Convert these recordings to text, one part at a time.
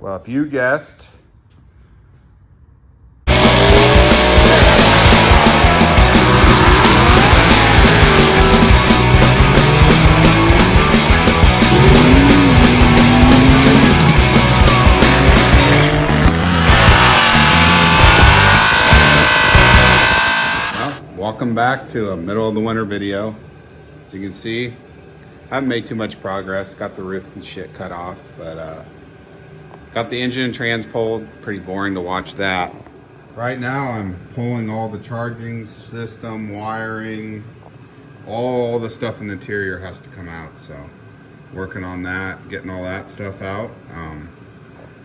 Well, if you guessed, welcome back to a middle of the winter video. As you can see, I haven't made too much progress. Got the roof and shit cut off, but got the engine and trans pulled. Pretty boring to watch that. Right now I'm pulling all the charging system, wiring, all the stuff in the interior has to come out. So working on that, getting all that stuff out.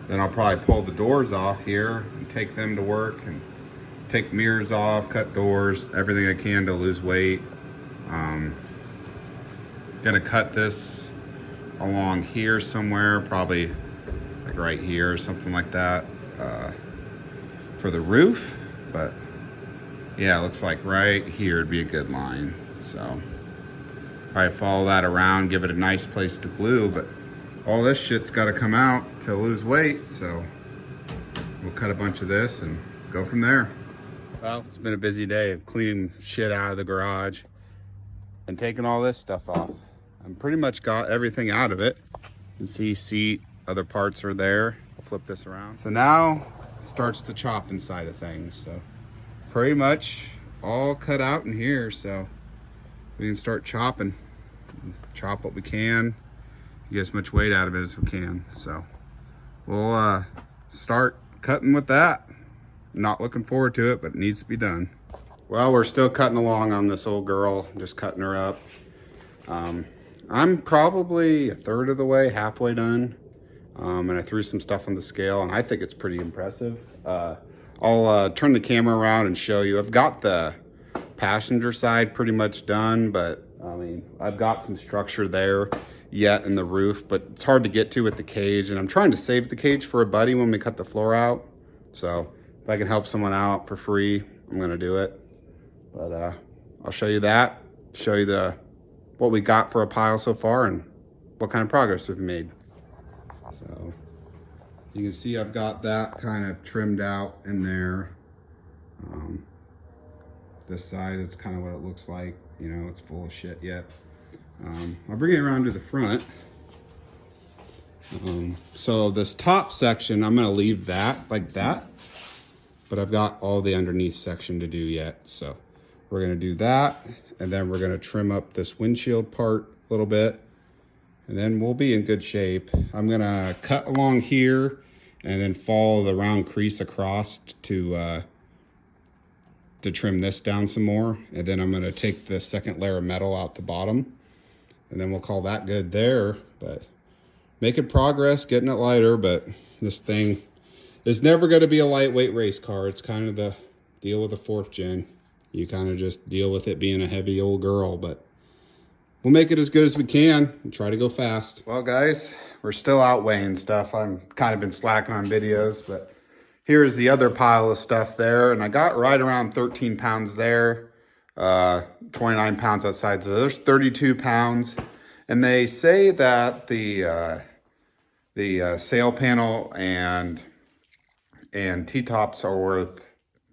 Then I'll probably pull the doors off here and take them to work and take mirrors off, cut doors, everything I can to lose weight. Gonna cut this along here somewhere, probably like right here or something like that, for the roof. But yeah, it looks like right here would be a good line. So probably follow that around, give it a nice place to glue, but all this shit's gotta come out to lose weight. So we'll cut a bunch of this and go from there. Well, it's been a busy day of cleaning shit out of the garage and taking all this stuff off. I'm pretty much got everything out of it. You can see seat, other parts are there. I'll flip this around. So now starts the chopping side of things. So pretty much all cut out in here. So we can start chopping. Chop what we can, get as much weight out of it as we can. So we'll start cutting with that. Not looking forward to it, but it needs to be done. Well, we're still cutting along on this old girl, just cutting her up. I'm probably a third of the way, halfway done. And I threw some stuff on the scale and I think it's pretty impressive. I'll turn the camera around and show you. I've got the passenger side pretty much done, but I mean, I've got some structure there yet in the roof, but it's hard to get to with the cage. And I'm trying to save the cage for a buddy when we cut the floor out. So if I can help someone out for free, I'm gonna do it. But I'll show you that, show you what we got for a pile so far and what kind of progress we've made. So you can see I've got that kind of trimmed out in there. This side is kind of what it looks like. You know, it's full of shit yet. I'll bring it around to the front. So this top section, I'm gonna leave that like that, but I've got all the underneath section to do yet. So we're gonna do that, and then we're gonna trim up this windshield part a little bit, and then we'll be in good shape. I'm gonna cut along here and then follow the round crease across to trim this down some more. And then I'm gonna take the second layer of metal out the bottom, and then we'll call that good there. But making progress, getting it lighter, but this thing is never gonna be a lightweight race car. It's kind of the deal with the 4th gen. You kind of just deal with it being a heavy old girl, but we'll make it as good as we can and try to go fast. Well, guys, we're still out weighing stuff. I've kind of been slacking on videos, but here's the other pile of stuff there. And I got right around 13 pounds there, 29 pounds outside. So there's 32 pounds. And they say that the sail panel and T-tops are worth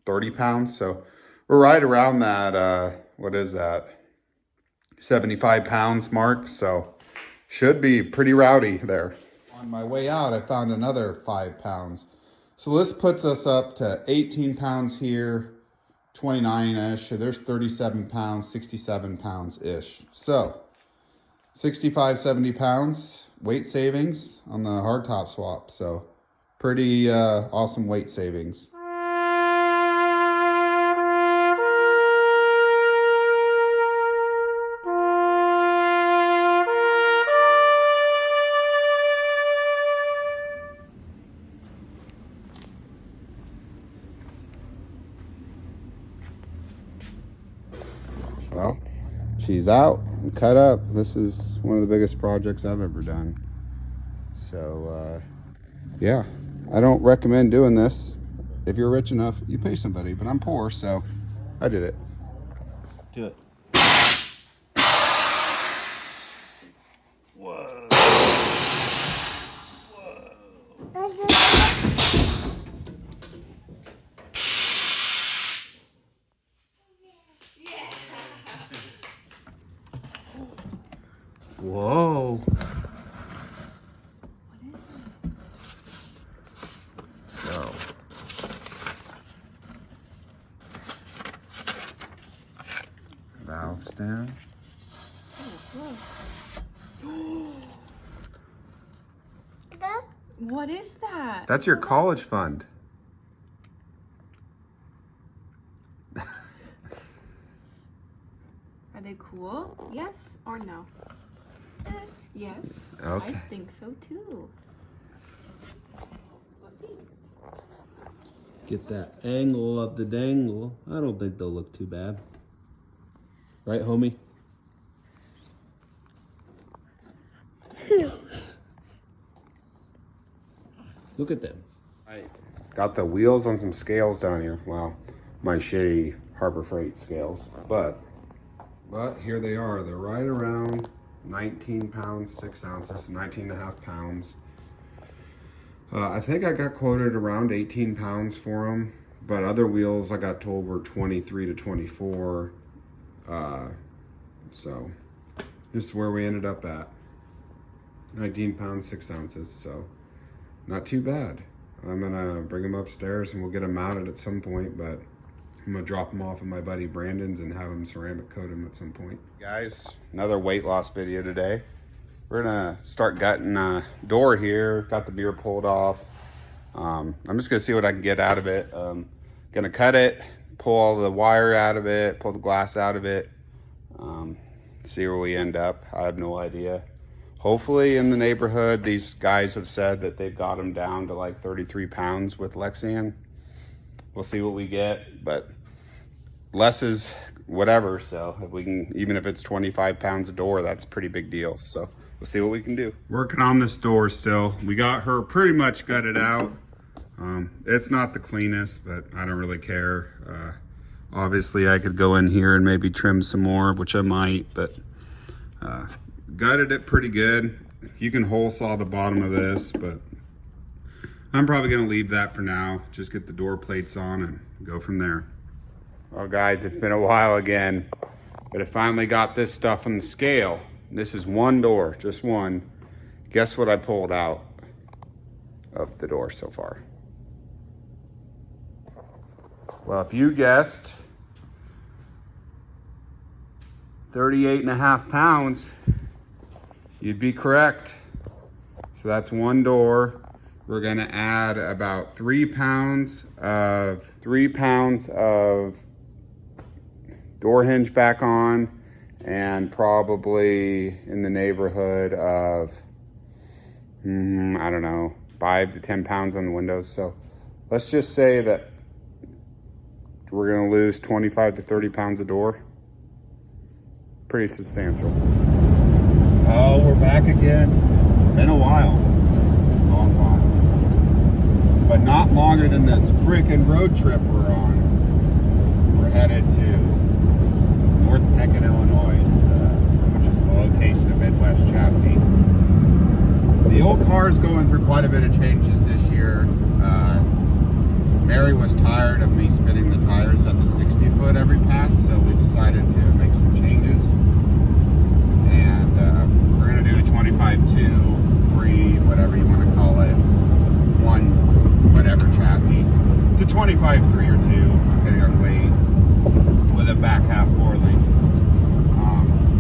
30 pounds. So we're right around that, what is that? 75 pounds mark. So should be pretty rowdy there. On my way out, I found another 5 pounds. So this puts us up to 18 pounds here, 29-ish. So there's 37 pounds, 67 pounds-ish. So 65, 70 pounds weight savings on the hardtop swap. So pretty awesome weight savings. Well, she's out and cut up. This is one of the biggest projects I've ever done. So, yeah, I don't recommend doing this. If you're rich enough, you pay somebody, but I'm poor, so I did it. Do it. Whoa. Whoa. Whoa. So. Valve stand. What is that? That's your college fund. Are they cool? Yes or no? Yes. Okay. I think so too. We'll see. Get that angle of the dangle. I don't think they'll look too bad. Right, homie? Look at them. I got the wheels on some scales down here. Well, my shitty Harbor Freight scales. But here they are. They're right around 19 pounds, 6 ounces, 19 and a half pounds. I think I got quoted around 18 pounds for them. But other wheels I got told were 23 to 24. So this is where we ended up at. 19 pounds, 6 ounces. So not too bad. I'm gonna bring them upstairs and we'll get them mounted at some point, but I'm gonna drop them off at my buddy Brandon's and have him ceramic coat them at some point. Guys, another weight loss video today. We're gonna start gutting a door here. Got the beer pulled off. I'm just gonna see what I can get out of it. Gonna cut it, pull all the wire out of it, pull the glass out of it, see where we end up. I have no idea. Hopefully in the neighborhood, these guys have said that they've got them down to like 33 pounds with Lexan. We'll see what we get, but less is whatever. So if we can, even if it's 25 pounds a door, that's a pretty big deal. So we'll see what we can do. Working on this door still. We got her pretty much gutted out. It's not the cleanest, but I don't really care. Obviously I could go in here and maybe trim some more, which I might, but gutted it pretty good. You can hole saw the bottom of this, but I'm probably gonna leave that for now. Just get the door plates on and go from there. Well guys, it's been a while again, but I finally got this stuff on the scale. This is one door, just one. Guess what I pulled out of the door so far? Well, if you guessed 38 and a half pounds, you'd be correct. So that's one door. We're gonna add about 3 pounds of door hinge back on, and probably in the neighborhood of, I don't know, 5 to 10 pounds on the windows. So let's just say that we're gonna lose 25 to 30 pounds a door. Pretty substantial. Oh, we're back again. Been a while. Long while. But not longer than this freaking road trip we're on. We're headed to North Pekin, Illinois, which is the location of Midwest Chassis. The old car's going through quite a bit of changes this year. Mary was tired of me spinning the tires at the 60 foot every pass, so we decided to make some changes. And we're gonna do a 25-2, 3, whatever you wanna call it, 1, whatever chassis. It's a 25-3 or 2, depending on weight, with a back half 4 link.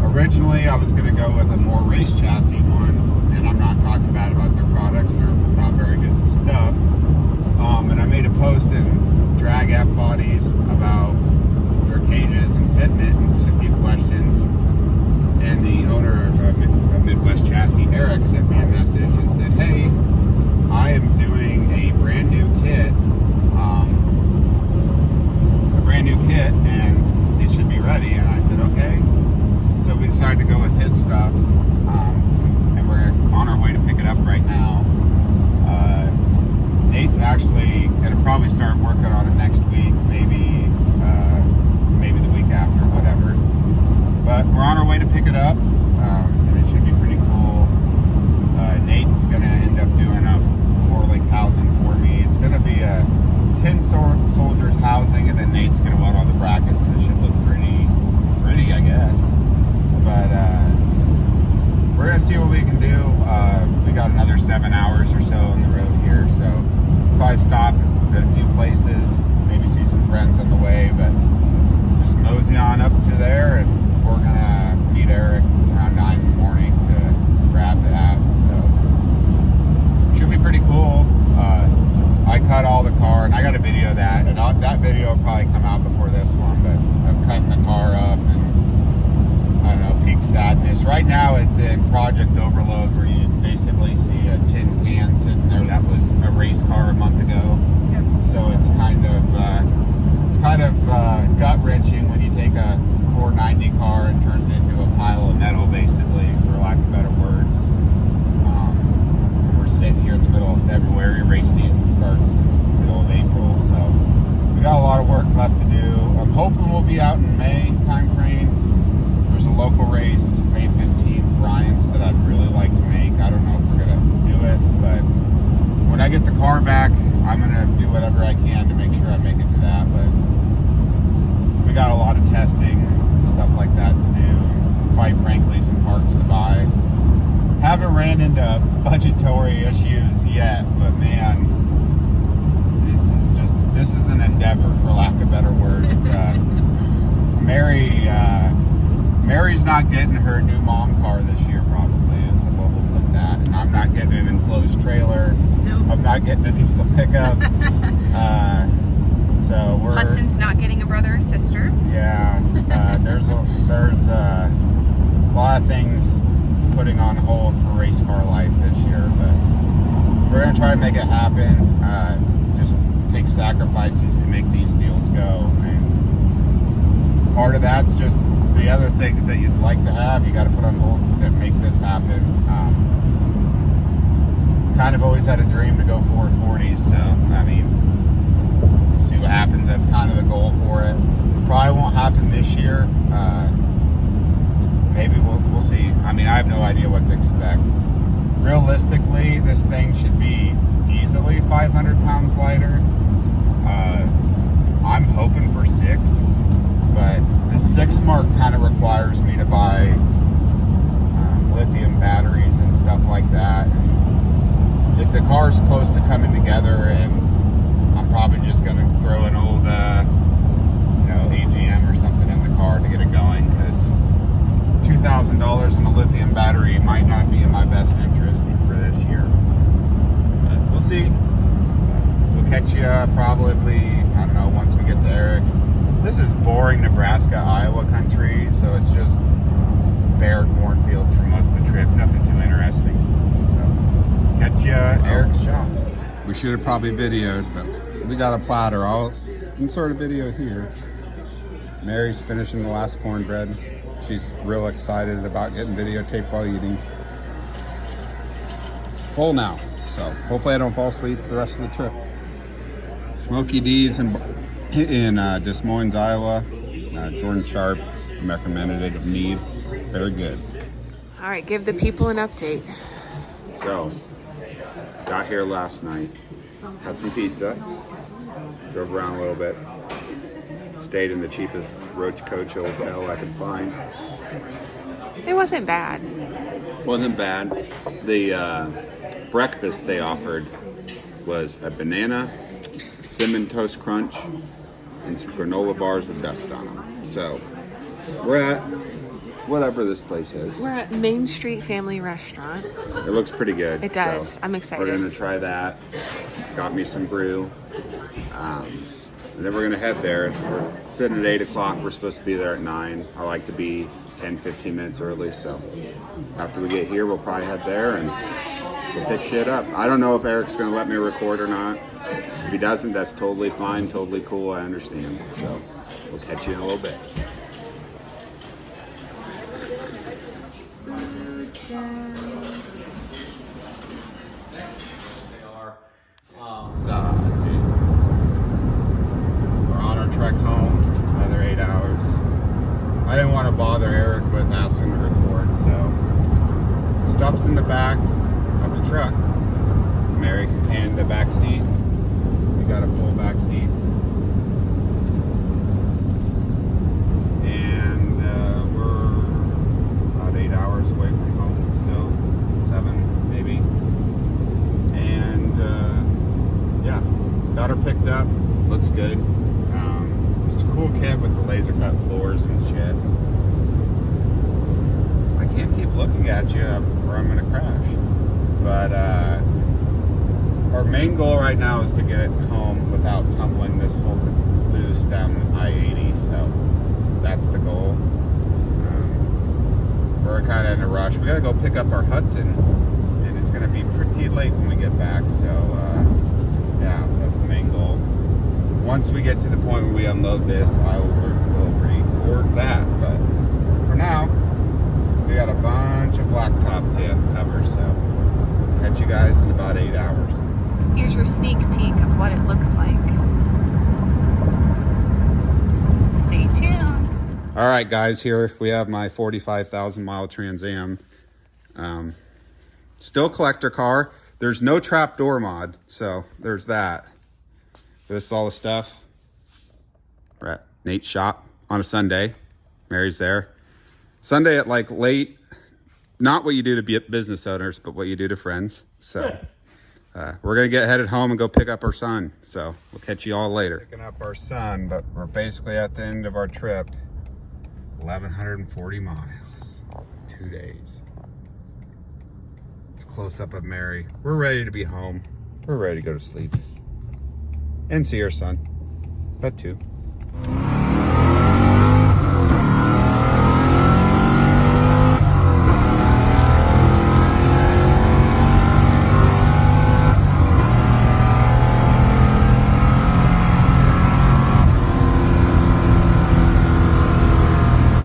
Originally, I was gonna go with a more race chassis one, and I'm not talking bad about their products, they're not very good stuff. And I made a post in Drag F Bodies about their cages and fitment and just a few questions. And the owner of Midwest Chassis, Eric, sent me a message and said, hey, I am doing a brand new kit, and it should be ready. And I said, okay. So we decided to go with his stuff, and we're on our way to pick it up right now. Nate's actually gonna probably start working on it next week, maybe the week after, whatever. But we're on our way to pick it up, and it should be pretty cool. Nate's gonna end up doing a 4-link I cut all the car, and I got a video of that, and that video will probably come out before this one, but I'm cutting the car up, and I don't know, peak sadness. Right now it's in Project Overload, where you basically see a tin can sitting there. That was a race car a month ago. Yep. So it's kind of gut-wrenching when you take a 490 car and turn it into a pile of metal, basically, for lack of better words. We're sitting here in the middle of February. Race season starts in the middle of April, so we got a lot of work left to do. I'm hoping we'll be out in May time frame. There's a local race, May 15th, Bryant's, that I'd really like to make. I don't know if we're gonna do it, but when I get the car back, I'm gonna do whatever I can to make sure I make it to that. But we got a lot of testing and stuff like that to do, and quite frankly, some parts to buy. Haven't ran into budgetary issues yet, but man, this is an endeavor, for lack of better words. Mary's not getting her new mom car this year, probably, is the way we'll put that. And I'm not getting an enclosed trailer. Nope. I'm not getting a diesel pickup. So we're Hudson's not getting a brother or sister. yeah. There's a lot of things putting on hold for race car life this year, but we're gonna try to make it happen. Just take sacrifices to make these deals go, and part of that's just the other things that you'd like to have, you got to put on hold to make this happen. Kind of always had a dream to go 440s, so I mean, we'll see what happens. That's kind of the goal for it. Probably won't happen this year. Maybe we'll see. I mean, I have no idea what to expect. Realistically, this thing should be easily 500 pounds lighter. I'm hoping for 6, but the 6 mark kind of requires me to buy lithium batteries and stuff like that. And if the car's close to coming together, and I'm probably just going to throw an old AGM or something in the car to get it going, because $2,000 on a lithium battery might not be in my best interest for this year. But we'll see. We'll catch you probably, I don't know, once we get to Eric's. This is boring Nebraska, Iowa country, so it's just bare cornfields for most of the trip. Nothing too interesting. So catch you at Eric's shop. We should have probably videoed, but we got a platter. I'll insert a video here. Mary's finishing the last cornbread. She's real excited about getting videotaped while eating. Full now, so hopefully I don't fall asleep the rest of the trip. Smokey D's in Des Moines, Iowa. Jordan Sharp recommended it of Mead. Very good. All right, give the people an update. So, got here last night, had some pizza, drove around a little bit, stayed in the cheapest Roach Coach hotel I could find. It wasn't bad. Wasn't bad. The breakfast they offered was a banana, cinnamon toast crunch, and some granola bars with dust on them. So, we're at whatever this place is. We're at Main Street Family Restaurant. It looks pretty good. It does. So I'm excited. we're gonna try that. Got me some brew. And then we're gonna head there. We're sitting at 8 o'clock. We're supposed to be there at 9. I like to be 10, 15 minutes early. So after we get here, we'll probably head there and we'll pick shit up. I don't know if Eric's gonna let me record or not. If he doesn't, that's totally fine, totally cool. I understand. So we'll catch you in a little bit. We're on our trek home, another 8 hours. I didn't want to bother Eric with asking to record, so stuff's in the back of the truck. Mary can pan the back seat. We got a full back seat. And we're about 8 hours away from home still. 7 maybe. And yeah, got her picked up. Looks good. It's a cool kit with the laser cut floors and shit. I can't keep looking at you or I'm gonna crash. But our our main goal right now is to get it home without tumbling this whole caboose down I-80. So that's the goal. We're kind of in a rush. We gotta go pick up our Hudson, and it's gonna be pretty late when we get back. So yeah, that's the main goal. Once we get to the point where we unload this, I will record that. But for now, we got a bunch of blacktop to cover. So catch you guys in about 8 hours. Here's your sneak peek of what it looks like. Stay tuned. All right, guys, here we have my 45,000 mile Trans Am. Still collector car. There's no trapdoor mod, so there's that. This is all the stuff. We're at Nate's shop on a Sunday. Mary's there. Sunday at like late, not what you do to business owners, but what you do to friends. So we're gonna get headed home and go pick up our son. So we'll catch you all later. Picking up our son, but we're basically at the end of our trip. 1,140 miles, 2 days. It's close up of Mary. We're ready to be home. We're ready to go to sleep and see our son. That too.